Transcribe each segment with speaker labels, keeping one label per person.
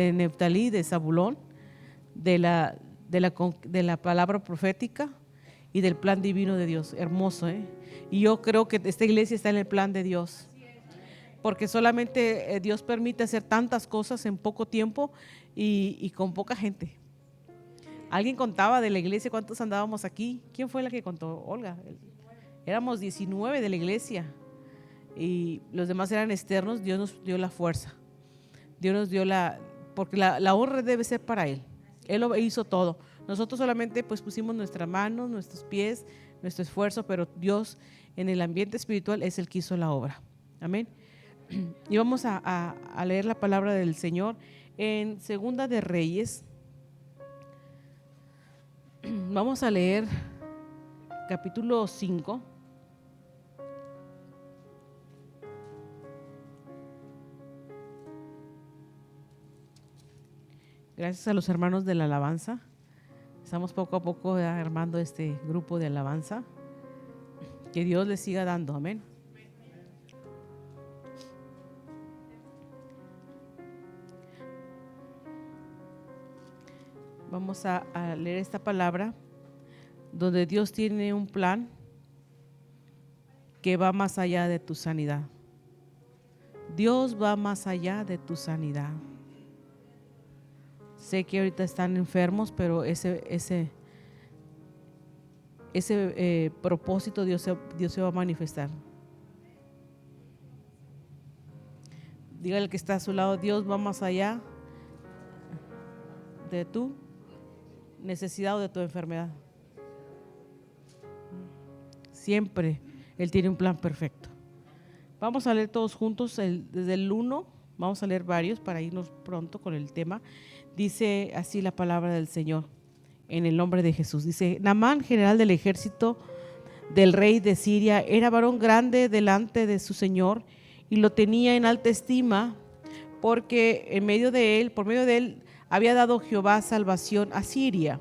Speaker 1: de Neftalí, de Zabulón, de la palabra profética y del plan divino de Dios. Hermoso, ¿eh? Y yo creo que esta iglesia está en el plan de Dios, porque solamente Dios permite hacer tantas cosas en poco tiempo y con poca gente. Alguien contaba de la iglesia cuántos andábamos aquí. ¿Quién fue la que contó? Olga. Éramos 19 de la iglesia y los demás eran externos. Dios nos dio la fuerza. Dios nos dio porque la honra debe ser para Él. Él lo hizo todo. Nosotros solamente pues pusimos nuestras manos, nuestros pies, nuestro esfuerzo, pero Dios en el ambiente espiritual es el que hizo la obra. Amén. Y vamos a leer la palabra del Señor en Segunda de Reyes. Vamos a leer capítulo 5. Gracias a los hermanos de la alabanza. Estamos poco a poco armando este grupo de alabanza. Que Dios les siga dando. Amén. Vamos a leer esta palabra donde Dios tiene un plan que va más allá de tu sanidad. Dios va más allá de tu sanidad. Sé que ahorita están enfermos, pero ese propósito Dios se va a manifestar. Dígale que está a su lado, Dios va más allá de tu necesidad o de tu enfermedad. Siempre Él tiene un plan perfecto. Vamos a leer todos juntos desde el 1, vamos a leer varios para irnos pronto con el tema. Dice así la palabra del Señor, en el nombre de Jesús. Dice: Naamán, general del ejército del rey de Siria, era varón grande delante de su señor y lo tenía en alta estima, porque por medio de él había dado Jehová salvación a Siria.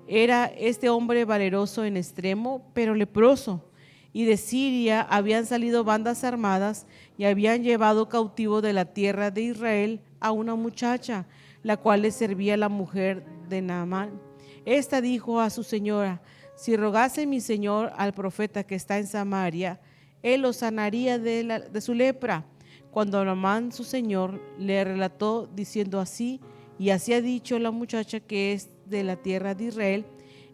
Speaker 1: Era este hombre valeroso en extremo, pero leproso, y de Siria habían salido bandas armadas y habían llevado cautivo de la tierra de Israel a una muchacha, la cual le servía la mujer de Naamán. Esta dijo a su señora: si rogase mi señor al profeta que está en Samaria, él lo sanaría de su lepra. Cuando Naamán su señor le relató diciendo así, y así ha dicho la muchacha que es de la tierra de Israel,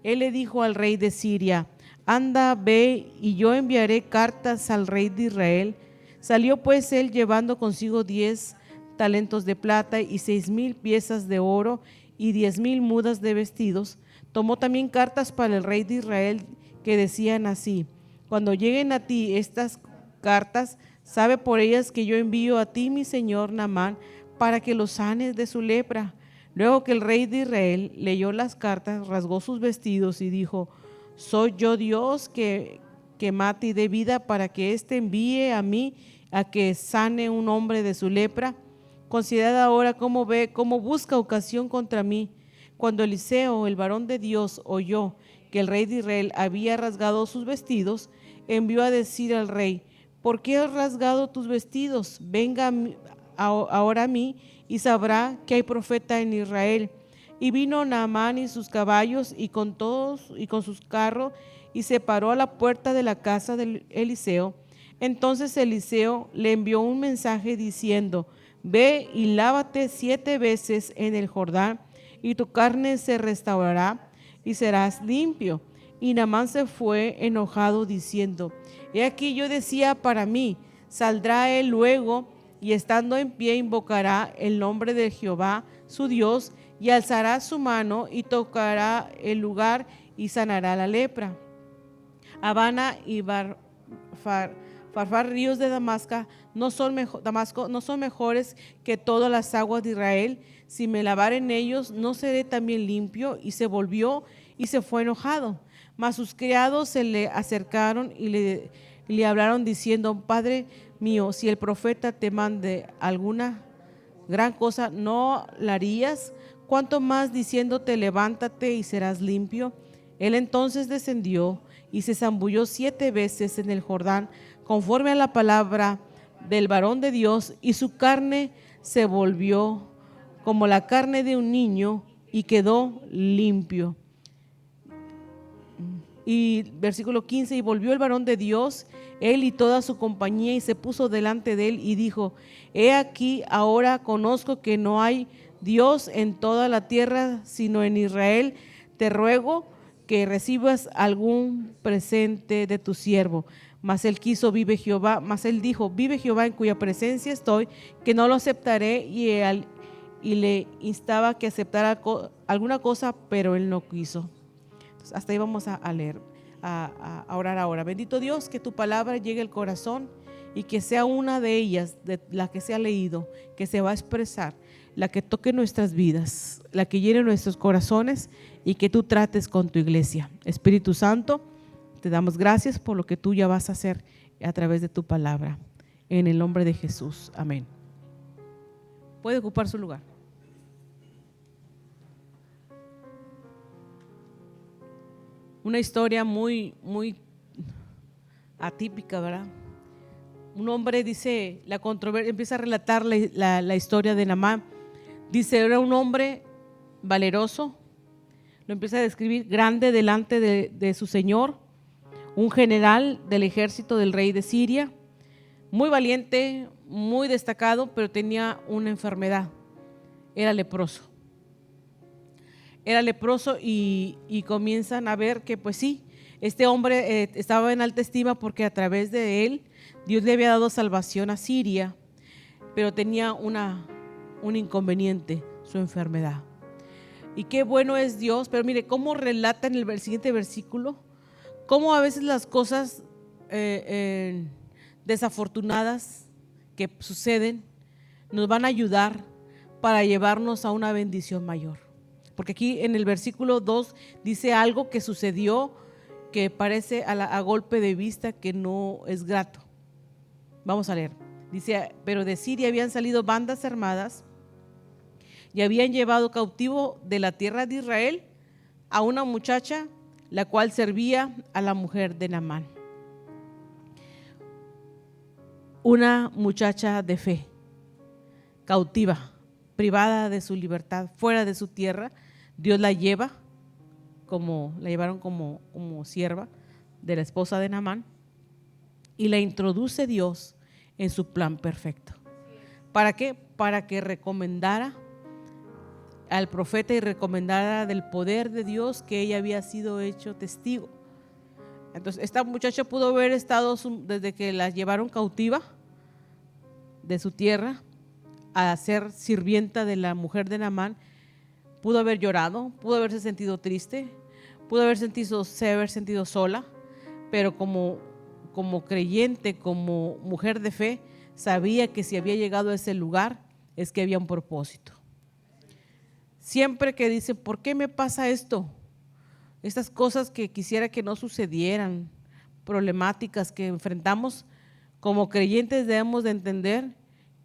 Speaker 1: él le dijo al rey de Siria: anda, ve, y yo enviaré cartas al rey de Israel. Salió pues él llevando consigo 10 talentos de plata y 6,000 piezas de oro y 10,000 mudas de vestidos. Tomó también cartas para el rey de Israel que decían así: cuando lleguen a ti estas cartas, sabe por ellas que yo envío a ti mi señor Naamán para que lo sanes de su lepra. Luego que el rey de Israel leyó las cartas, rasgó sus vestidos y dijo: ¿soy yo Dios que mate y dé vida para que éste envíe a mí a que sane un hombre de su lepra? Considerad ahora cómo busca ocasión contra mí. Cuando Eliseo, el varón de Dios, oyó que el rey de Israel había rasgado sus vestidos, envió a decir al rey: ¿por qué has rasgado tus vestidos? Venga ahora a mí y sabrá que hay profeta en Israel. Y vino Naamán y sus caballos y con sus carros, y se paró a la puerta de la casa de Eliseo. Entonces Eliseo le envió un mensaje diciendo: ve y lávate 7 veces en el Jordán, y tu carne se restaurará y serás limpio. Y Naamán se fue enojado diciendo: he aquí, yo decía para mí, saldrá él luego, y estando en pie invocará el nombre de Jehová su Dios, y alzará su mano y tocará el lugar y sanará la lepra. Habana y Farfar, ríos de Damasco, no son mejores que todas las aguas de Israel. Si me lavare en ellos, ¿no seré también limpio? Y se volvió y se fue enojado. Mas sus criados se le acercaron y le hablaron diciendo: Padre mío, si el profeta te mande alguna gran cosa, ¿no la harías? ¿Cuánto más diciéndote: levántate y serás limpio? Él entonces descendió y se zambulló 7 veces en el Jordán, conforme a la palabra del varón de Dios, y su carne se volvió como la carne de un niño, y quedó limpio. Y versículo 15, y volvió el varón de Dios, él y toda su compañía, y se puso delante de él y dijo: he aquí, ahora conozco que no hay Dios en toda la tierra sino en Israel. Te ruego que recibas algún presente de tu siervo. Mas él dijo: vive Jehová en cuya presencia estoy, que no lo aceptaré. Y le instaba que aceptara alguna cosa, pero él no quiso. Entonces, hasta ahí vamos a leer, a orar ahora. Bendito Dios, que tu palabra llegue al corazón y que sea una de ellas, de la que se ha leído, que se va a expresar, la que toque nuestras vidas, la que llene nuestros corazones, y que tú trates con tu iglesia. Espíritu Santo, te damos gracias por lo que tú ya vas a hacer a través de tu palabra. En el nombre de Jesús. Amén. Puede ocupar su lugar. Una historia muy atípica, ¿verdad? Un hombre, dice, la controversia, empieza a relatar la historia de Naamán. Dice, era un hombre valeroso, lo empieza a describir, grande delante de su señor, un general del ejército del rey de Siria, muy valiente, muy destacado, pero tenía una enfermedad, era leproso. Era leproso y comienzan a ver que pues sí, este hombre estaba en alta estima porque a través de él Dios le había dado salvación a Siria, pero tenía un inconveniente, su enfermedad. Y qué bueno es Dios, pero mire cómo relata en el siguiente versículo, cómo a veces las cosas desafortunadas que suceden nos van a ayudar para llevarnos a una bendición mayor. Porque aquí en el versículo 2 dice algo que sucedió que parece a golpe de vista que no es grato. Vamos a leer. Dice, pero de Siria habían salido bandas armadas y habían llevado cautivo de la tierra de Israel a una muchacha, la cual servía a la mujer de Naamán. Una muchacha de fe, cautiva, privada de su libertad, fuera de su tierra. Dios la llevaron como sierva de la esposa de Naamán, y la introduce Dios en su plan perfecto. ¿Para qué? Para que recomendara al profeta y recomendara del poder de Dios, que ella había sido hecho testigo. Entonces esta muchacha pudo haber estado desde que la llevaron cautiva de su tierra a ser sirvienta de la mujer de Naamán. Pudo haber llorado, pudo haberse sentido triste, pudo haber sentido sola, pero como creyente, como mujer de fe, sabía que si había llegado a ese lugar es que había un propósito. Siempre que dicen, ¿por qué me pasa esto? Estas cosas que quisiera que no sucedieran, problemáticas que enfrentamos, como creyentes debemos de entender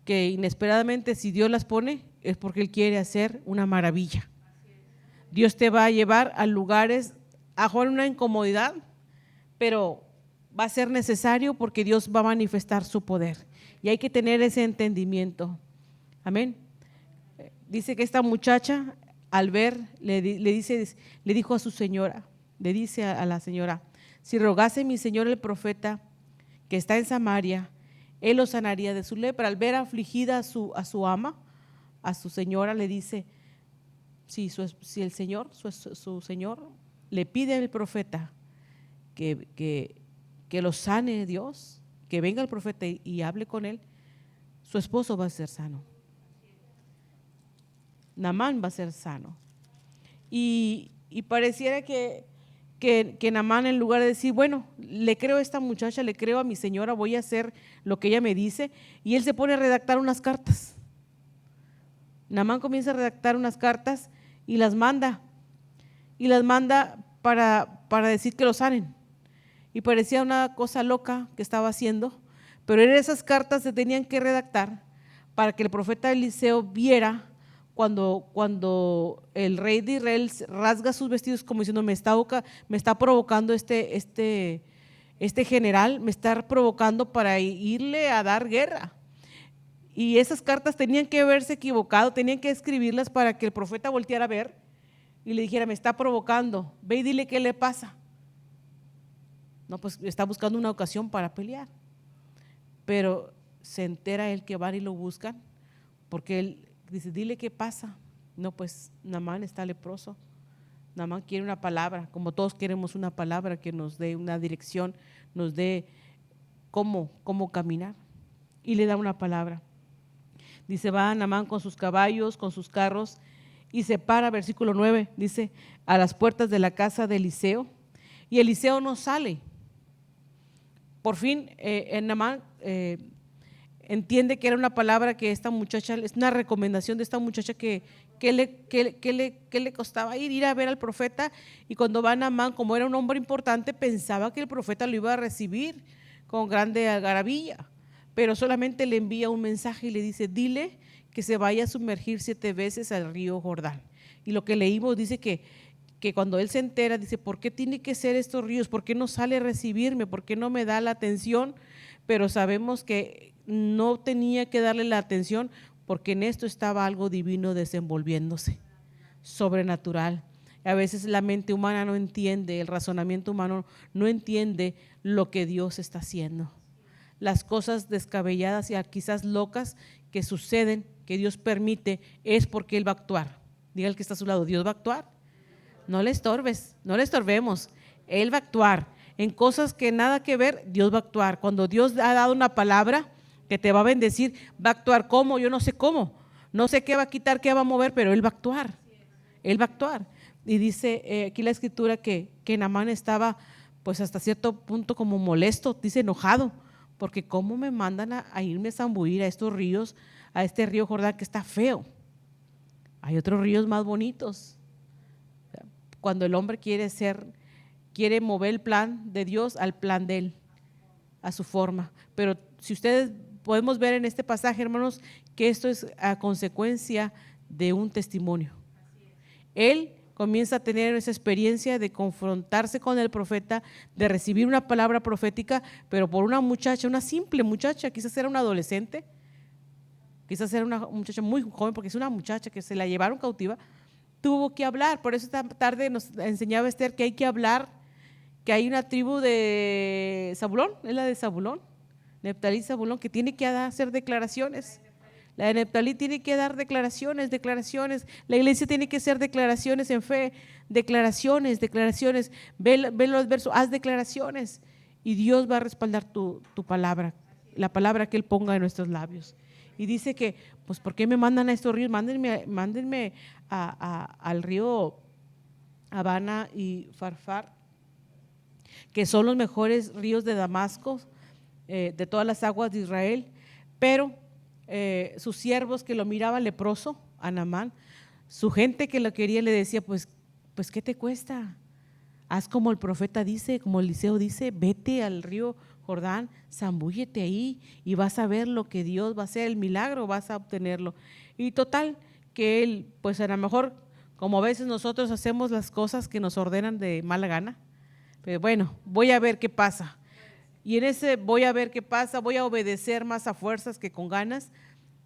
Speaker 1: que inesperadamente si Dios las pone es porque Él quiere hacer una maravilla. Dios te va a llevar a lugares, a una incomodidad, pero va a ser necesario porque Dios va a manifestar su poder. Y hay que tener ese entendimiento. Amén. Dice que esta muchacha, al ver, le dijo a su señora, le dice a la señora: si rogase mi señor el profeta que está en Samaria, él lo sanaría de su lepra. Al ver afligida a su ama, a su señora, le dice, si el Señor, su señor, le pide al profeta que lo sane Dios, que venga el profeta y hable con él, su esposo va a ser sano. Naamán va a ser sano. Y pareciera que Naamán, en lugar de decir, bueno, le creo a esta muchacha, le creo a mi señora, voy a hacer lo que ella me dice, y él se pone a redactar unas cartas. Naamán comienza a redactar unas cartas y las manda para decir que lo sanen. Y parecía una cosa loca que estaba haciendo, pero esas cartas se tenían que redactar para que el profeta Eliseo viera cuando el rey de Israel rasga sus vestidos como diciendo, me está provocando este general, me está provocando para irle a dar guerra. Y esas cartas tenían que haberse equivocado, tenían que escribirlas para que el profeta volteara a ver y le dijera, me está provocando, ve y dile qué le pasa. No, pues está buscando una ocasión para pelear. Pero se entera él que van y lo buscan, porque él dice, dile qué pasa. No, pues Naamán está leproso. Naamán quiere una palabra, como todos queremos una palabra que nos dé una dirección, nos dé cómo caminar. Y le da una palabra. Dice, va Naamán con sus caballos, con sus carros, y se para, versículo 9, dice, a las puertas de la casa de Eliseo, y Eliseo no sale. Por fin, Naamán entiende que era una palabra que esta muchacha, es una recomendación de esta muchacha que le costaba ir a ver al profeta, y cuando va Naamán, como era un hombre importante, pensaba que el profeta lo iba a recibir con grande algarabía, pero solamente le envía un mensaje y le dice, dile que se vaya a sumergir 7 veces al río Jordán. Y lo que leímos dice que cuando él se entera, dice, ¿por qué tiene que ser estos ríos? ¿Por qué no sale a recibirme? ¿Por qué no me da la atención? Pero sabemos que no tenía que darle la atención, porque en esto estaba algo divino desenvolviéndose, sobrenatural. A veces la mente humana no entiende, el razonamiento humano no entiende lo que Dios está haciendo. Las cosas descabelladas y quizás locas que suceden, que Dios permite, es porque Él va a actuar. Diga el que está a su lado, Dios va a actuar. No le estorbes, no le estorbemos. Él va a actuar. En cosas que nada que ver, Dios va a actuar. Cuando Dios ha dado una palabra que te va a bendecir, va a actuar. ¿Cómo? Yo no sé cómo. No sé qué va a quitar, qué va a mover, pero Él va a actuar. Él va a actuar. Y dice aquí la escritura que Naamán estaba pues hasta cierto punto como molesto, dice enojado, porque cómo me mandan a irme a zambullir a estos ríos, a este río Jordán que está feo. Hay otros ríos más bonitos. Cuando el hombre quiere mover el plan de Dios al plan de Él, a su forma. Pero si ustedes podemos ver en este pasaje, hermanos, que esto es a consecuencia de un testimonio. Él comienza a tener esa experiencia de confrontarse con el profeta, de recibir una palabra profética, pero por una muchacha, una simple muchacha, quizás era una adolescente, quizás era una muchacha muy joven, porque es una muchacha que se la llevaron cautiva, tuvo que hablar. Por eso esta tarde nos enseñaba Esther que hay que hablar, que hay una tribu de Zabulón, es la de Zabulón, Neftalí, Zabulón, que tiene que hacer declaraciones. La de Neftalí tiene que dar declaraciones. La iglesia tiene que hacer declaraciones en fe, declaraciones. Ve los versos, haz declaraciones y Dios va a respaldar tu palabra, la palabra que Él ponga en nuestros labios. Y dice que, pues, ¿por qué me mandan a estos ríos? Mándenme al río Habana y Farfar, que son los mejores ríos de Damasco, de todas las aguas de Israel. Pero sus siervos que lo miraban leproso, a Naamán, su gente que lo quería le decía, pues ¿qué te cuesta? Haz como el profeta dice, como Eliseo dice, vete al río Jordán, zambúllete ahí y vas a ver lo que Dios va a hacer, el milagro vas a obtenerlo. Y total, que él, pues a lo mejor, como a veces nosotros hacemos las cosas que nos ordenan de mala gana, pero bueno, voy a ver qué pasa. Y en ese voy a ver qué pasa, voy a obedecer más a fuerzas que con ganas.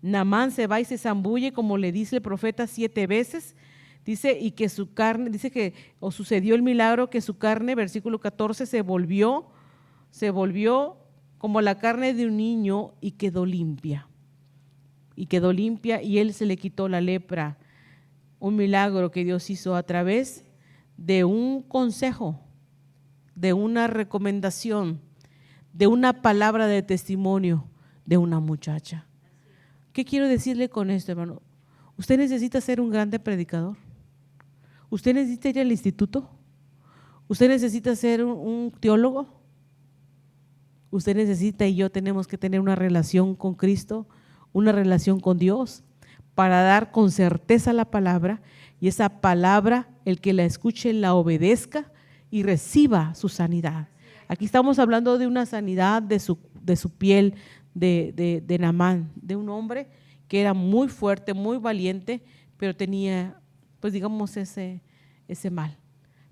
Speaker 1: Naamán se va y se zambulle, como le dice el profeta 7 veces. Dice, y que su carne, dice que, o sucedió el milagro que su carne, versículo 14, se volvió como la carne de un niño y quedó limpia. Y él se le quitó la lepra. Un milagro que Dios hizo a través de un consejo, de una recomendación, de una palabra de testimonio de una muchacha. ¿Qué quiero decirle con esto, hermano? Usted necesita ser un grande predicador. Usted necesita ir al instituto. Usted necesita ser un teólogo. Usted necesita, y yo tenemos que tener una relación con Cristo, una relación con Dios, para dar con certeza la palabra, y esa palabra, el que la escuche, la obedezca y reciba su sanidad. Aquí estamos hablando de una sanidad de su piel, de Naamán, de un hombre que era muy fuerte, muy valiente, pero tenía, pues digamos, ese mal.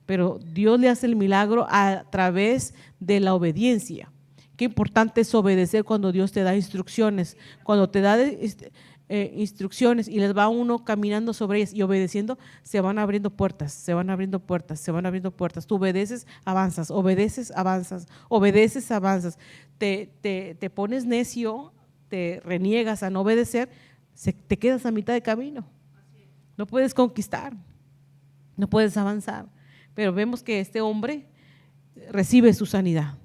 Speaker 1: Pero Dios le hace el milagro a través de la obediencia. Qué importante es obedecer cuando Dios te da instrucciones, cuando te da instrucciones y les va uno caminando sobre ellas y obedeciendo, se van abriendo puertas, se van abriendo puertas, se van abriendo puertas. Tú obedeces, avanzas, obedeces, avanzas, obedeces, avanzas. Te pones necio, te reniegas a no obedecer, te quedas a mitad de camino. No puedes conquistar, no puedes avanzar. Pero vemos que este hombre recibe su sanidad.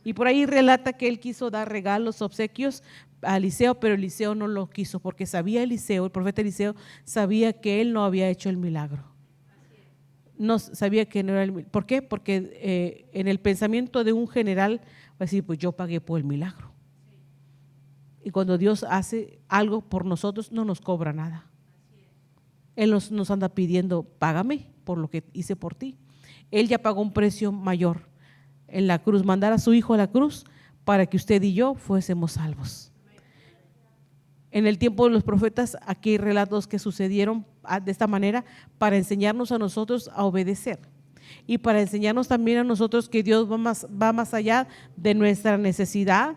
Speaker 1: Y por ahí relata que él quiso dar regalos, obsequios a Eliseo, pero Eliseo no lo quiso porque sabía Eliseo, el profeta Eliseo, sabía que él no había hecho el milagro. No sabía que no era el milagro. ¿Por qué? Porque en el pensamiento de un general va a decir, pues yo pagué por el milagro. Y cuando Dios hace algo por nosotros, no nos cobra nada. Él nos anda pidiendo, págame por lo que hice por ti. Él ya pagó un precio mayor en la cruz, mandar a su hijo a la cruz para que usted y yo fuésemos salvos. En el tiempo de los profetas, aquí hay relatos que sucedieron de esta manera para enseñarnos a nosotros a obedecer y para enseñarnos también a nosotros que Dios va más allá de nuestra necesidad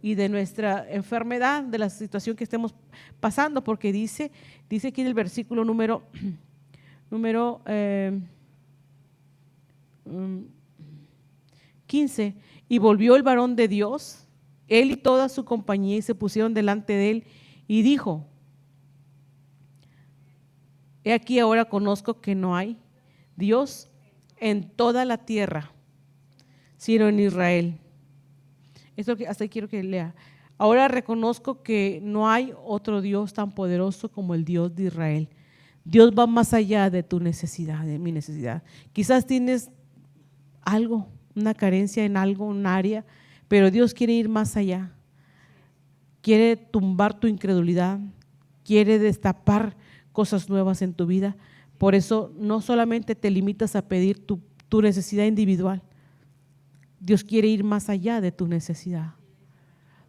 Speaker 1: y de nuestra enfermedad, de la situación que estemos pasando, porque dice aquí en el versículo número 15, y volvió el varón de Dios, él y toda su compañía, y se pusieron delante de él y dijo, he aquí ahora conozco que no hay Dios en toda la tierra, sino en Israel. Esto que hasta ahí quiero que lea. Ahora reconozco que no hay otro Dios tan poderoso como el Dios de Israel. Dios va más allá de tu necesidad, de mi necesidad. Quizás tienes algo, una carencia en algo, un área, pero Dios quiere ir más allá. Quiere tumbar tu incredulidad, quiere destapar cosas nuevas en tu vida. Por eso no solamente te limitas a pedir tu necesidad individual. Dios quiere ir más allá de tu necesidad.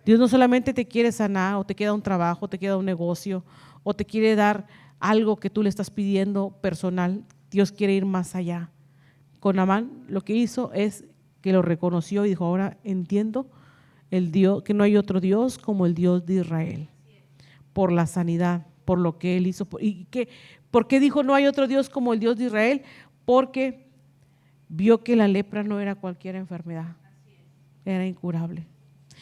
Speaker 1: Dios no solamente te quiere sanar o te queda un trabajo, te queda un negocio o te quiere dar algo que tú le estás pidiendo personal. Dios quiere ir más allá. Con Amán lo que hizo es que lo reconoció y dijo, ahora entiendo el Dios, que no hay otro Dios como el Dios de Israel, por la sanidad, por lo que él hizo. ¿Por qué dijo no hay otro Dios como el Dios de Israel? Porque vio que la lepra no era cualquier enfermedad, era incurable.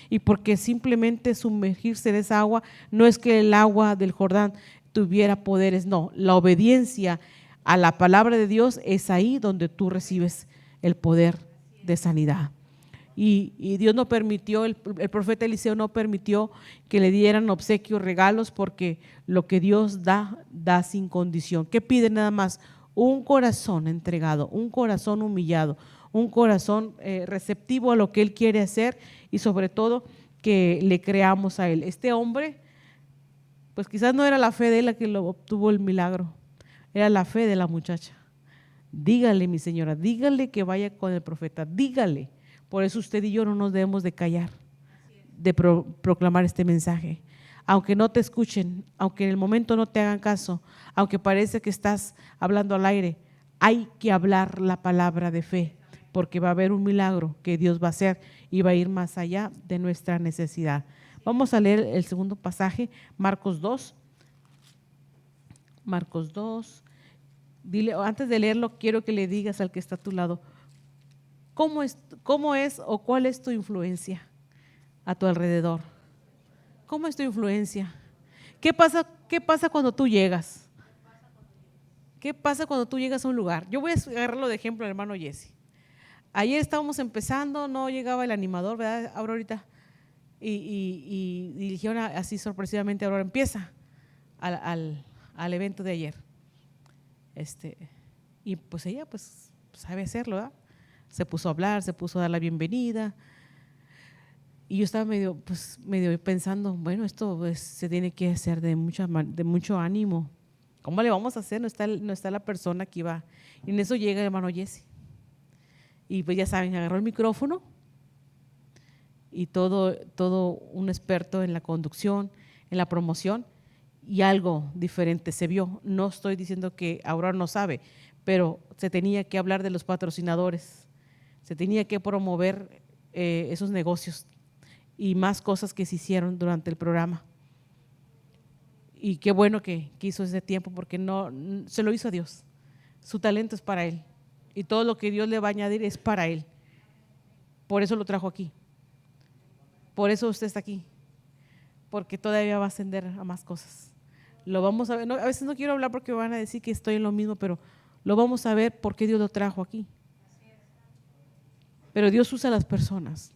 Speaker 1: Y porque simplemente sumergirse en esa agua, no es que el agua del Jordán tuviera poderes, no, la obediencia a la palabra de Dios es ahí donde tú recibes el poder de sanidad. Y Dios no permitió, el profeta Eliseo no permitió que le dieran obsequios, regalos, porque lo que Dios da sin condición. ¿Qué pide nada más? Un corazón entregado, un corazón humillado, un corazón receptivo a lo que Él quiere hacer y sobre todo que le creamos a Él. Este hombre, pues quizás no era la fe de él la que lo obtuvo el milagro, era la fe de la muchacha. Dígale, mi señora, dígale que vaya con el profeta, dígale. Por eso usted y yo no nos debemos de callar, de proclamar este mensaje. Aunque no te escuchen, aunque en el momento no te hagan caso, aunque parece que estás hablando al aire, hay que hablar la palabra de fe, porque va a haber un milagro que Dios va a hacer y va a ir más allá de nuestra necesidad. Vamos a leer el segundo pasaje, Marcos 2. Marcos 2. Dile, antes de leerlo, quiero que le digas al que está a tu lado, ¿cómo es o cuál es tu influencia a tu alrededor? ¿Cómo es tu influencia? ¿Qué pasa cuando tú llegas? ¿Qué pasa cuando tú llegas a un lugar? Yo voy a agarrarlo de ejemplo al hermano Jesse. Ayer estábamos empezando, no llegaba el animador, ¿verdad, Aurorita? Y dijeron así sorpresivamente, Aurora, empieza al evento de ayer. Y pues ella pues sabe hacerlo, ¿verdad? Se puso a hablar, se puso a dar la bienvenida. Y yo estaba medio pensando, bueno, esto se tiene que hacer de mucho ánimo. ¿Cómo le vamos a hacer? No está la persona que iba. Y en eso llega el hermano Jesse. Y pues ya saben, agarró el micrófono y todo un experto en la conducción, en la promoción, y algo diferente se vio. No estoy diciendo que Aurora no sabe, pero se tenía que hablar de los patrocinadores, se tenía que promover esos negocios y más cosas que se hicieron durante el programa. Y qué bueno que hizo ese tiempo, porque no se lo hizo a Dios. Su talento es para Él y todo lo que Dios le va a añadir es para Él. Por eso lo trajo aquí. Por eso usted está aquí, porque todavía va a ascender a más cosas. Lo vamos a ver. No, a veces no quiero hablar porque van a decir que estoy en lo mismo, pero lo vamos a ver porque Dios lo trajo aquí. Pero Dios usa a las personas.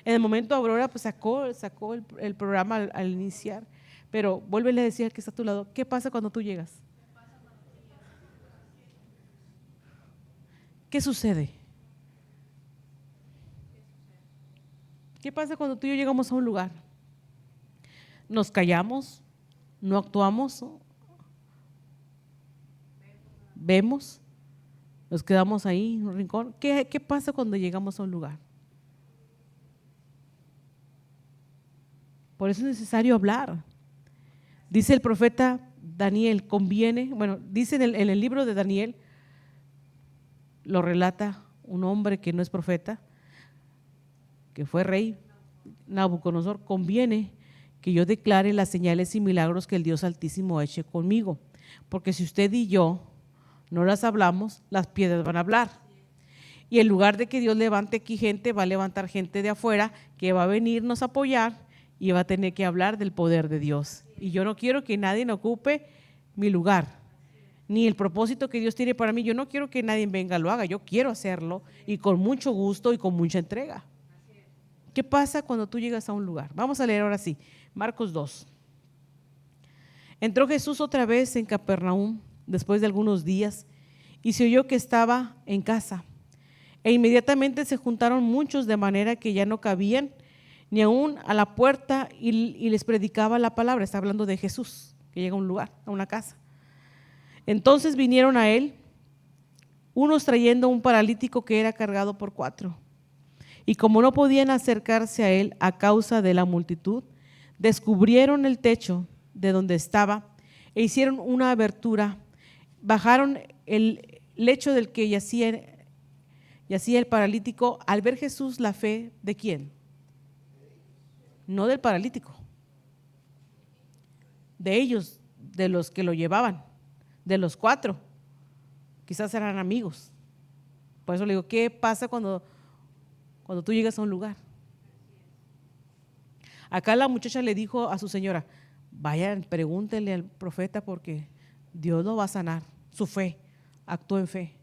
Speaker 1: En el momento Aurora pues sacó el programa al iniciar, pero vuélvele a decir al que está a tu lado, ¿qué pasa cuando tú llegas? ¿Qué sucede? ¿Qué pasa cuando tú y yo llegamos a un lugar? ¿Nos callamos? ¿No actuamos? ¿Vemos? ¿Nos quedamos ahí en un rincón? ¿Qué pasa cuando llegamos a un lugar? Por eso es necesario hablar. Dice el profeta Daniel, conviene, bueno, dice en el libro de Daniel, lo relata un hombre que no es profeta, que fue rey, Nabucodonosor, conviene que yo declare las señales y milagros que el Dios Altísimo eche conmigo, porque si usted y yo no las hablamos, las piedras van a hablar. Y en lugar de que Dios levante aquí gente, va a levantar gente de afuera que va a venirnos a apoyar y va a tener que hablar del poder de Dios. Y yo no quiero que nadie ocupe mi lugar, ni el propósito que Dios tiene para mí. Yo no quiero que nadie venga y lo haga, yo quiero hacerlo y con mucho gusto y con mucha entrega. ¿Qué pasa cuando tú llegas a un lugar? Vamos a leer ahora sí, Marcos 2. Entró Jesús otra vez en Capernaum después de algunos días y se oyó que estaba en casa. E inmediatamente se juntaron muchos de manera que ya no cabían ni aún a la puerta y les predicaba la palabra. Está hablando de Jesús, que llega a un lugar, a una casa. Entonces vinieron a él unos trayendo un paralítico que era cargado por 4. Y como no podían acercarse a él a causa de la multitud, descubrieron el techo de donde estaba e hicieron una abertura. Bajaron el lecho del que yacía el paralítico. Al ver Jesús la fe de ¿quién? No del paralítico, de ellos, de los que lo llevaban, de los 4, quizás eran amigos. Por eso le digo, ¿qué pasa cuando tú llegas a un lugar? Acá la muchacha le dijo a su señora, vayan, pregúntenle al profeta porque Dios lo va a sanar. Su fe, actuó en fe.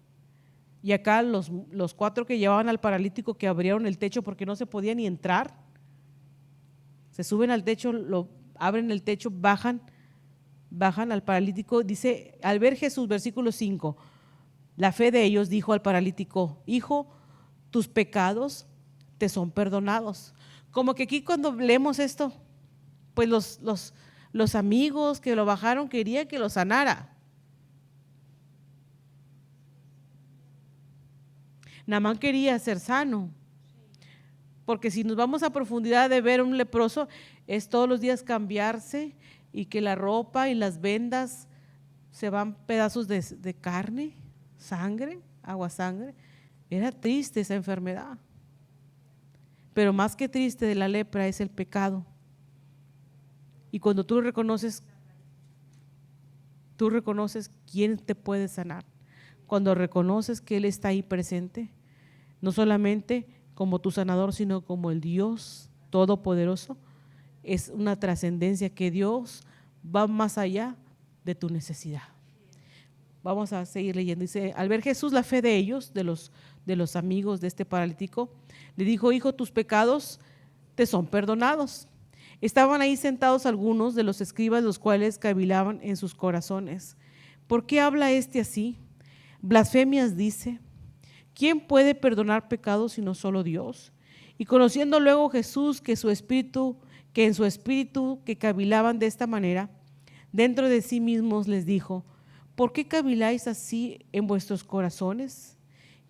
Speaker 1: Y acá los 4 que llevaban al paralítico, que abrieron el techo porque no se podía ni entrar, se suben al techo, abren el techo, bajan al paralítico. Dice, al ver Jesús, versículo 5, la fe de ellos dijo al paralítico, hijo, tus pecados te son perdonados. Como que aquí cuando leemos esto, pues los amigos que lo bajaron querían que lo sanara. Naamán quería ser sano, porque si nos vamos a profundidad de ver un leproso, es todos los días cambiarse y que la ropa y las vendas se van pedazos de carne, sangre, agua sangre. Era triste esa enfermedad. Pero más que triste de la lepra es el pecado. Y cuando tú reconoces quién te puede sanar, cuando reconoces que Él está ahí presente, no solamente como tu sanador, sino como el Dios Todopoderoso, es una trascendencia que Dios va más allá de tu necesidad. Vamos a seguir leyendo. Dice, al ver Jesús la fe de ellos, de los amigos de este paralítico, le dijo, hijo, tus pecados te son perdonados. Estaban ahí sentados algunos de los escribas, los cuales cavilaban en sus corazones. ¿Por qué habla este así? Blasfemias dice. ¿Quién puede perdonar pecados sino solo Dios? Y conociendo luego Jesús que en su espíritu que cavilaban de esta manera, dentro de sí mismos les dijo, ¿por qué caviláis así en vuestros corazones?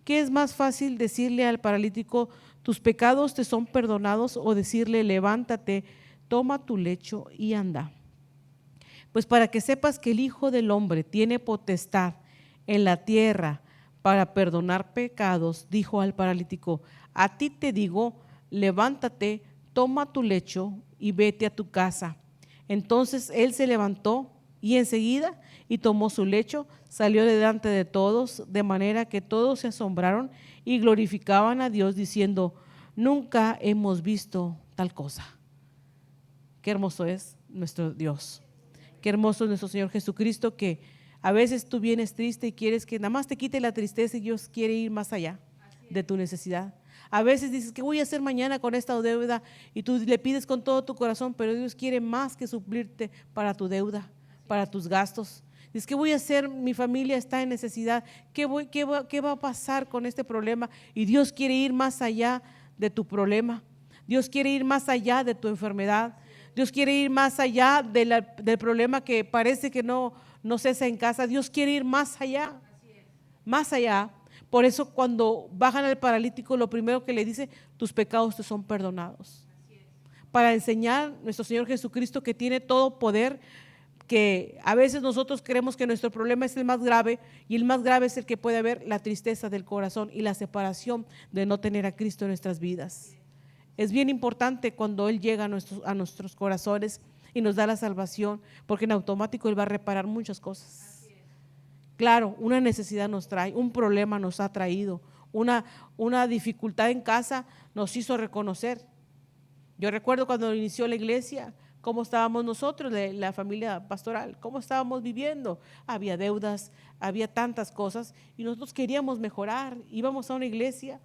Speaker 1: ¿Qué es más fácil decirle al paralítico, tus pecados te son perdonados, o decirle, levántate, toma tu lecho y anda? Pues para que sepas que el Hijo del Hombre tiene potestad en la tierra para perdonar pecados, dijo al paralítico, a ti te digo, levántate, toma tu lecho y vete a tu casa. Entonces él se levantó y enseguida y tomó su lecho, salió delante de todos, de manera que todos se asombraron y glorificaban a Dios diciendo: nunca hemos visto tal cosa. Qué hermoso es nuestro Dios. Qué hermoso es nuestro Señor Jesucristo, que a veces tú vienes triste y quieres que nada más te quite la tristeza, y Dios quiere ir más allá de tu necesidad. A veces dices: ¿qué voy a hacer mañana con esta deuda? Y tú le pides con todo tu corazón, pero Dios quiere más que suplirte para tu deuda, para tus gastos. Dices: ¿qué voy a hacer? Mi familia está en necesidad. ¿Qué va a pasar con este problema? Y Dios quiere ir más allá de tu problema. Dios quiere ir más allá de tu enfermedad. Dios quiere ir más allá del problema que parece que no cesa en casa. Dios quiere ir más allá, más allá. Por eso cuando bajan al paralítico, lo primero que le dice: tus pecados te son perdonados. Para enseñar nuestro Señor Jesucristo que tiene todo poder, que a veces nosotros creemos que nuestro problema es el más grave, y el más grave es el que puede haber la tristeza del corazón y la separación de no tener a Cristo en nuestras vidas. Es bien importante cuando Él llega a nuestros corazones y nos da la salvación, porque en automático Él va a reparar muchas cosas. Claro, una necesidad nos trae, un problema nos ha traído, una dificultad en casa nos hizo reconocer. Yo recuerdo cuando inició la iglesia, cómo estábamos nosotros, la familia pastoral, cómo estábamos viviendo. Había deudas, había tantas cosas, y nosotros queríamos mejorar. Íbamos a la iglesia,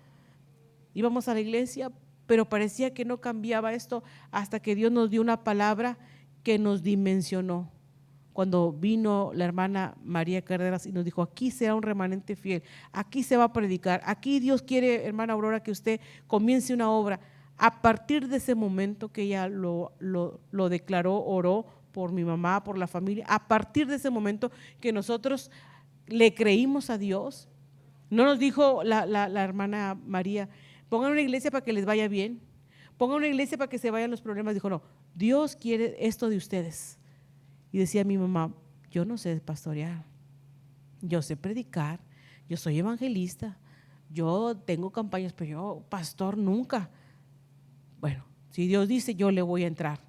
Speaker 1: pero parecía que no cambiaba esto, hasta que Dios nos dio una palabra que nos dimensionó. Cuando vino la hermana María Cárdenas y nos dijo: aquí será un remanente fiel, aquí se va a predicar, aquí Dios quiere, hermana Aurora, que usted comience una obra. A partir de ese momento que ella lo declaró, oró por mi mamá, por la familia, a partir de ese momento que nosotros le creímos a Dios. No nos dijo la hermana María: pongan una iglesia para que les vaya bien, pongan una iglesia para que se vayan los problemas. Dijo: no, Dios quiere esto de ustedes. Y decía mi mamá: yo no sé pastorear, yo sé predicar, yo soy evangelista, yo tengo campañas, pero yo pastor nunca. Bueno, si Dios dice, yo le voy a entrar.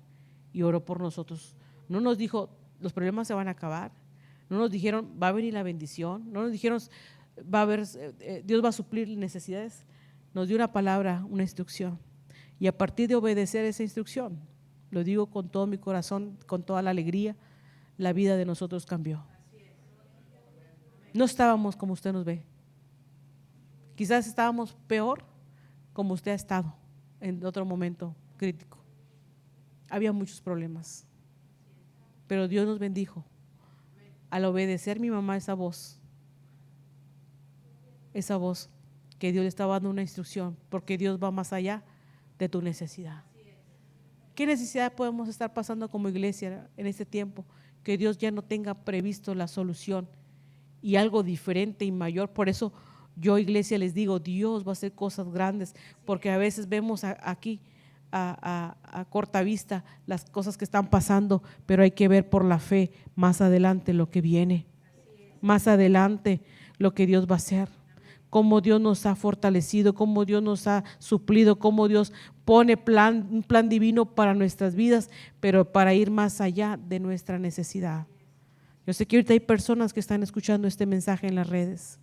Speaker 1: Y oró por nosotros. No nos dijo: los problemas se van a acabar. No nos dijeron: va a venir la bendición. No nos dijeron: Dios va a suplir necesidades. Nos dio una palabra, una instrucción. Y a partir de obedecer esa instrucción, lo digo con todo mi corazón, con toda la alegría, la vida de nosotros cambió. No estábamos como usted nos ve. Quizás estábamos peor como usted ha estado en otro momento crítico. Había muchos problemas, pero Dios nos bendijo al obedecer mi mamá esa voz que Dios le estaba dando una instrucción, porque Dios va más allá de tu necesidad. ¿Qué necesidad podemos estar pasando como iglesia en este tiempo? Que Dios ya no tenga previsto la solución y algo diferente y mayor. Por eso yo, iglesia, les digo: Dios va a hacer cosas grandes, porque a veces vemos aquí a corta vista las cosas que están pasando, pero hay que ver por la fe más adelante lo que viene, más adelante lo que Dios va a hacer, cómo Dios nos ha fortalecido, cómo Dios nos ha suplido, cómo Dios pone un plan divino para nuestras vidas, pero para ir más allá de nuestra necesidad. Yo sé que ahorita hay personas que están escuchando este mensaje en las redes.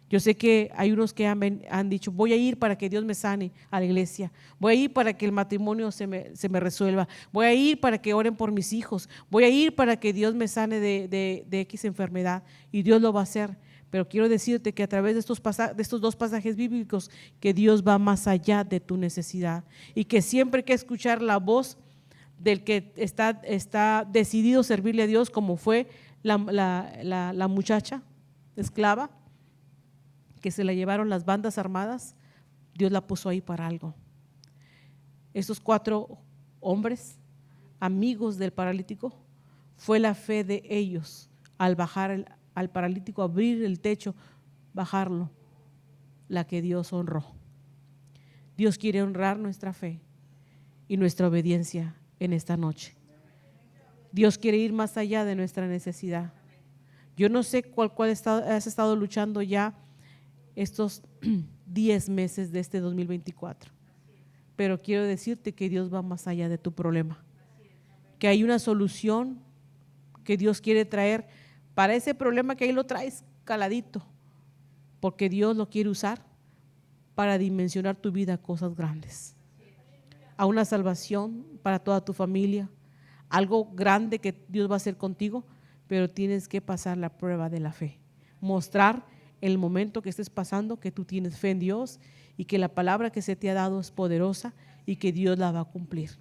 Speaker 1: Yo sé que hay unos que han dicho: voy a ir para que Dios me sane a la iglesia, voy a ir para que el matrimonio se me resuelva, voy a ir para que oren por mis hijos, voy a ir para que Dios me sane de X enfermedad, y Dios lo va a hacer. Pero quiero decirte que a través de estos dos pasajes bíblicos, que Dios va más allá de tu necesidad, y que siempre hay que escuchar la voz del que está decidido a servirle a Dios, como fue la muchacha esclava que se la llevaron las bandas armadas. Dios la puso ahí para algo. Estos 4 hombres, amigos del paralítico, fue la fe de ellos al bajar al paralítico, abrir el techo, bajarlo, la que Dios honró. Dios quiere honrar nuestra fe y nuestra obediencia en esta noche. Dios quiere ir más allá de nuestra necesidad. Yo no sé cuál has estado luchando ya estos 10 meses de este 2024, pero quiero decirte que Dios va más allá de tu problema, que hay una solución que Dios quiere traer para ese problema que ahí lo traes caladito, porque Dios lo quiere usar para dimensionar tu vida a cosas grandes, a una salvación para toda tu familia, algo grande que Dios va a hacer contigo, pero tienes que pasar la prueba de la fe, mostrar en el momento que estés pasando que tú tienes fe en Dios y que la palabra que se te ha dado es poderosa y que Dios la va a cumplir.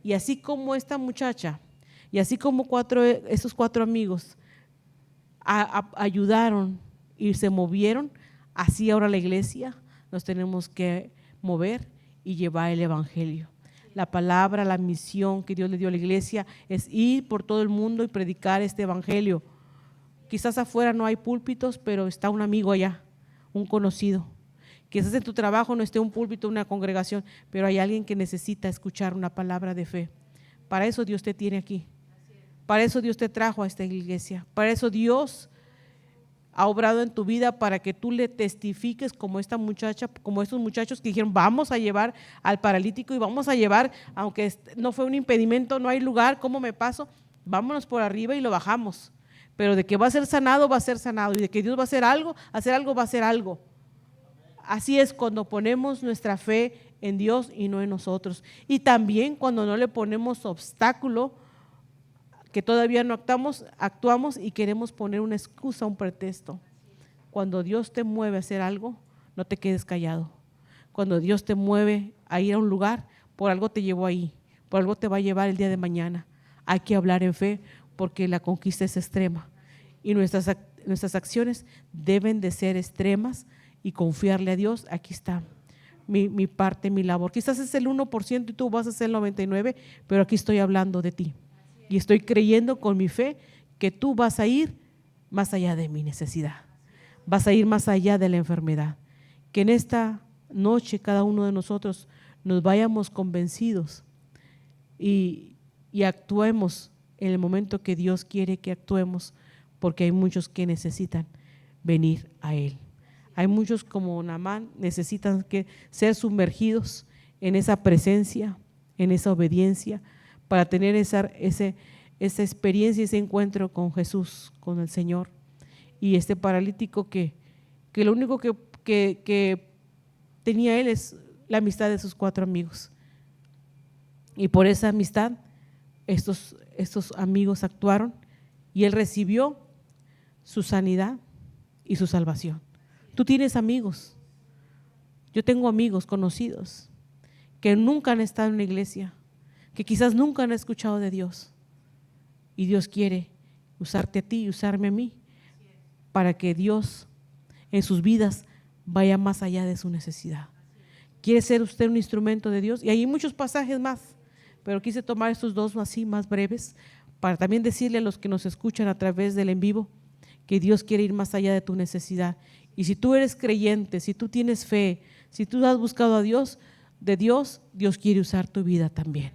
Speaker 1: Y así como esta muchacha, y así como esos cuatro amigos ayudaron y se movieron, así ahora la iglesia nos tenemos que mover y llevar el evangelio. La palabra, la misión que Dios le dio a la iglesia es ir por todo el mundo y predicar este evangelio. Quizás afuera no hay púlpitos, pero está un amigo allá, un conocido. Quizás en tu trabajo no esté un púlpito, una congregación, pero hay alguien que necesita escuchar una palabra de fe. Para eso Dios te tiene aquí. Para eso Dios te trajo a esta iglesia. Para eso Dios ha obrado en tu vida, para que tú le testifiques como esta muchacha, como estos muchachos que dijeron, vamos a llevar al paralítico y vamos a llevar, aunque no fue un impedimento, no hay lugar, ¿cómo me paso? Vámonos por arriba y lo bajamos. Pero de que va a ser sanado, va a ser sanado. Y de que Dios va a hacer algo, va a hacer algo. Así es cuando ponemos nuestra fe en Dios y no en nosotros. Y también cuando no le ponemos obstáculo, que todavía no actuamos y queremos poner una excusa, un pretexto. Cuando Dios te mueve a hacer algo, no te quedes callado. Cuando Dios te mueve a ir a un lugar, por algo te llevó ahí, por algo te va a llevar el día de mañana. Hay que hablar en fe porque la conquista es extrema y nuestras acciones deben de ser extremas y confiarle a Dios. Aquí está mi parte, mi labor. Quizás es el 1% y tú vas a hacer el 99%, pero aquí estoy hablando de ti. Y estoy creyendo con mi fe que tú vas a ir más allá de mi necesidad, vas a ir más allá de la enfermedad. Que en esta noche cada uno de nosotros nos vayamos convencidos y actuemos en el momento que Dios quiere que actuemos, porque hay muchos que necesitan venir a Él. Hay muchos como Naamán necesitan que ser sumergidos en esa presencia, en esa obediencia, para tener esa experiencia, ese encuentro con Jesús, con el Señor. Y este paralítico que lo único que tenía él es la amistad de sus cuatro amigos. Y por esa amistad estos amigos actuaron y él recibió su sanidad y su salvación. Tú tienes amigos. Yo tengo amigos conocidos que nunca han estado en una iglesia, que quizás nunca han escuchado de Dios, y Dios quiere usarte a ti y usarme a mí para que Dios en sus vidas vaya más allá de su necesidad. ¿Quiere ser usted un instrumento de Dios? Y hay muchos pasajes más, pero quise tomar estos dos así más breves para también decirle a los que nos escuchan a través del en vivo que Dios quiere ir más allá de tu necesidad. Y si tú eres creyente, si tú tienes fe, si tú has buscado a Dios, Dios quiere usar tu vida también.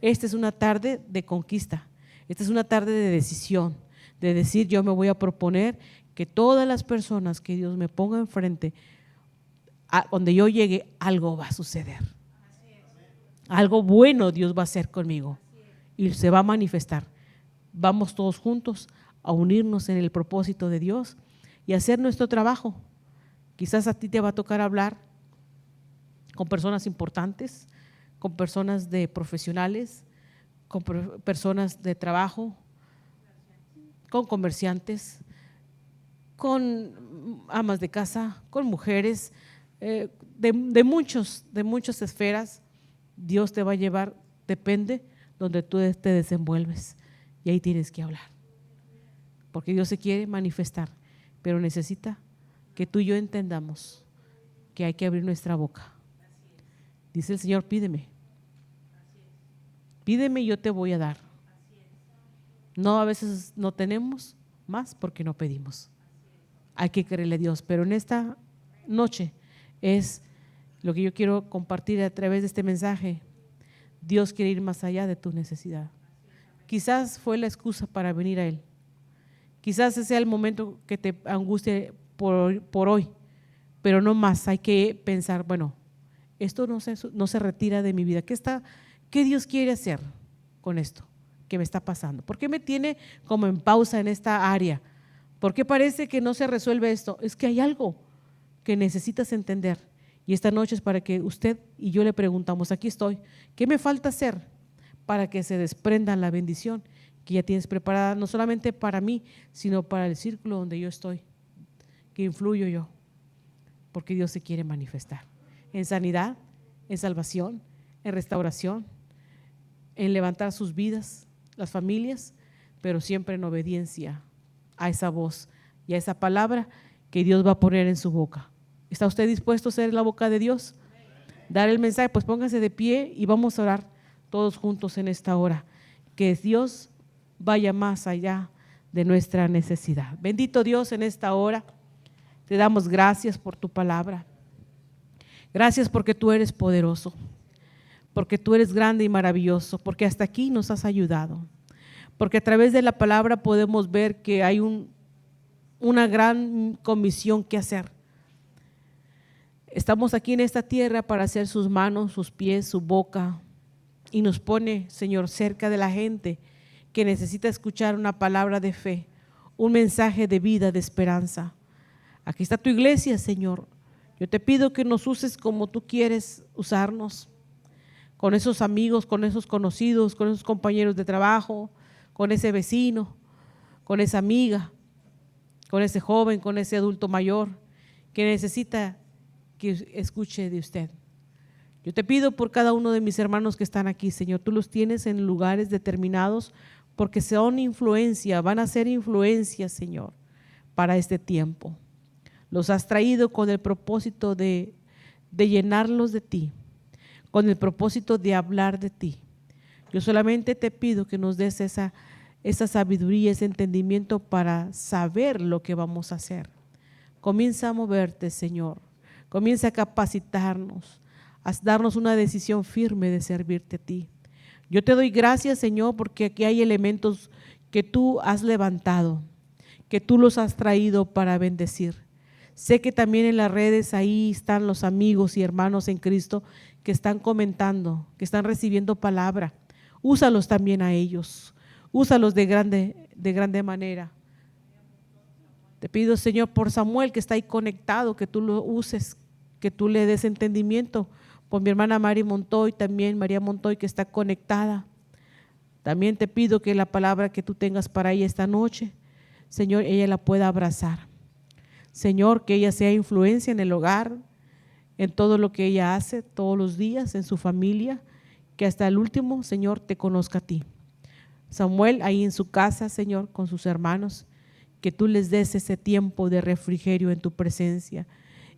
Speaker 1: Esta es una tarde de conquista, esta es una tarde de decisión, de decir yo me voy a proponer que todas las personas que Dios me ponga enfrente, donde yo llegue, algo va a suceder. Algo bueno Dios va a hacer conmigo y se va a manifestar. Vamos todos juntos a unirnos en el propósito de Dios y hacer nuestro trabajo. Quizás a ti te va a tocar hablar con personas importantes, con personas de profesionales, con personas de trabajo, con comerciantes, con amas de casa, con mujeres, de muchas esferas. Dios te va a llevar, depende donde tú te desenvuelves, y ahí tienes que hablar, porque Dios se quiere manifestar, pero necesita que tú y yo entendamos que hay que abrir nuestra boca. Dice el Señor, pídeme y yo te voy a dar. No, a veces no tenemos más porque no pedimos. Hay que creerle a Dios, pero en esta noche es lo que yo quiero compartir a través de este mensaje. Dios quiere ir más allá de tu necesidad. Quizás fue la excusa para venir a Él. Quizás ese sea el momento que te angustie por hoy, pero no más. Hay que pensar, bueno, esto no se retira de mi vida. ¿Qué Dios quiere hacer con esto que me está pasando? ¿Por qué me tiene como en pausa en esta área? ¿Por qué parece que no se resuelve esto? Es que hay algo que necesitas entender. Y esta noche es para que usted y yo le preguntamos, aquí estoy, ¿qué me falta hacer para que se desprenda la bendición que ya tienes preparada, no solamente para mí, sino para el círculo donde yo estoy, que influyo yo? Porque Dios se quiere manifestar en sanidad, en salvación, en restauración, en levantar sus vidas, las familias, pero siempre en obediencia a esa voz y a esa palabra que Dios va a poner en su boca. ¿Está usted dispuesto a ser la boca de Dios? Dar el mensaje. Pues póngase de pie y vamos a orar todos juntos en esta hora. Que Dios vaya más allá de nuestra necesidad. Bendito Dios, en esta hora te damos gracias por tu palabra. Gracias porque tú eres poderoso, porque tú eres grande y maravilloso, porque hasta aquí nos has ayudado, porque a través de la palabra podemos ver que hay una gran comisión que hacer. Estamos aquí en esta tierra para hacer sus manos, sus pies, su boca, y nos pone, Señor, cerca de la gente que necesita escuchar una palabra de fe, un mensaje de vida, de esperanza. Aquí está tu iglesia, Señor. Yo te pido que nos uses como tú quieres usarnos, con esos amigos, con esos conocidos, con esos compañeros de trabajo, con ese vecino, con esa amiga, con ese joven, con ese adulto mayor que necesita que escuche de usted. Yo te pido por cada uno de mis hermanos que están aquí, Señor. Tú los tienes en lugares determinados porque son influencia, van a ser influencia, Señor, para este tiempo. Los has traído con el propósito de llenarlos de ti, con el propósito de hablar de ti. Yo solamente te pido que nos des esa sabiduría, ese entendimiento para saber lo que vamos a hacer. Comienza a moverte, Señor. Comienza a capacitarnos, a darnos una decisión firme de servirte a ti. Yo te doy gracias, Señor, porque aquí hay elementos que tú has levantado, que tú los has traído para bendecir. Sé que también en las redes ahí están los amigos y hermanos en Cristo que están comentando, que están recibiendo palabra. Úsalos también a ellos, úsalos de grande manera. Te pido, Señor, por Samuel que está ahí conectado, que tú lo uses, que tú le des entendimiento. Por mi hermana María Montoy, también María Montoy que está conectada. También te pido que la palabra que tú tengas para ella esta noche, Señor, ella la pueda abrazar. Señor, que ella sea influencia en el hogar, en todo lo que ella hace todos los días, en su familia, que hasta el último, Señor, te conozca a ti. Samuel ahí en su casa, Señor, con sus hermanos, que tú les des ese tiempo de refrigerio en tu presencia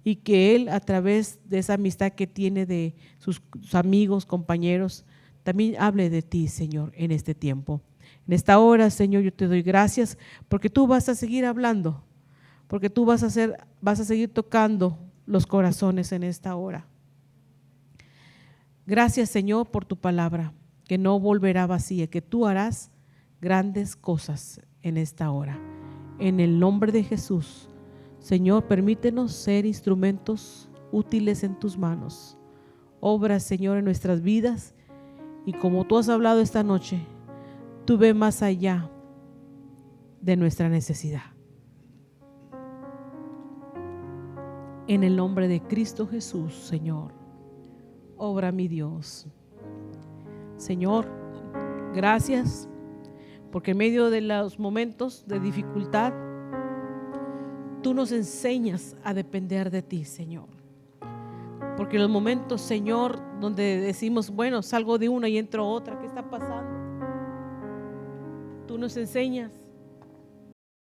Speaker 1: y que él, a través de esa amistad que tiene de sus amigos, compañeros, también hable de ti, Señor, en este tiempo. En esta hora, Señor, yo te doy gracias porque tú vas a seguir hablando, porque tú vas a seguir tocando los corazones en esta hora. Gracias, Señor, por tu palabra, que no volverá vacía, que tú harás grandes cosas en esta hora. En el nombre de Jesús, Señor, permítenos ser instrumentos útiles en tus manos. Obra, Señor, en nuestras vidas y como tú has hablado esta noche, tú ve más allá de nuestra necesidad. En el nombre de Cristo Jesús, Señor, obra mi Dios. Señor, gracias porque en medio de los momentos de dificultad, tú nos enseñas a depender de ti, Señor. Porque en los momentos, Señor, donde decimos, bueno, salgo de una y entro a otra, ¿qué está pasando? Tú nos enseñas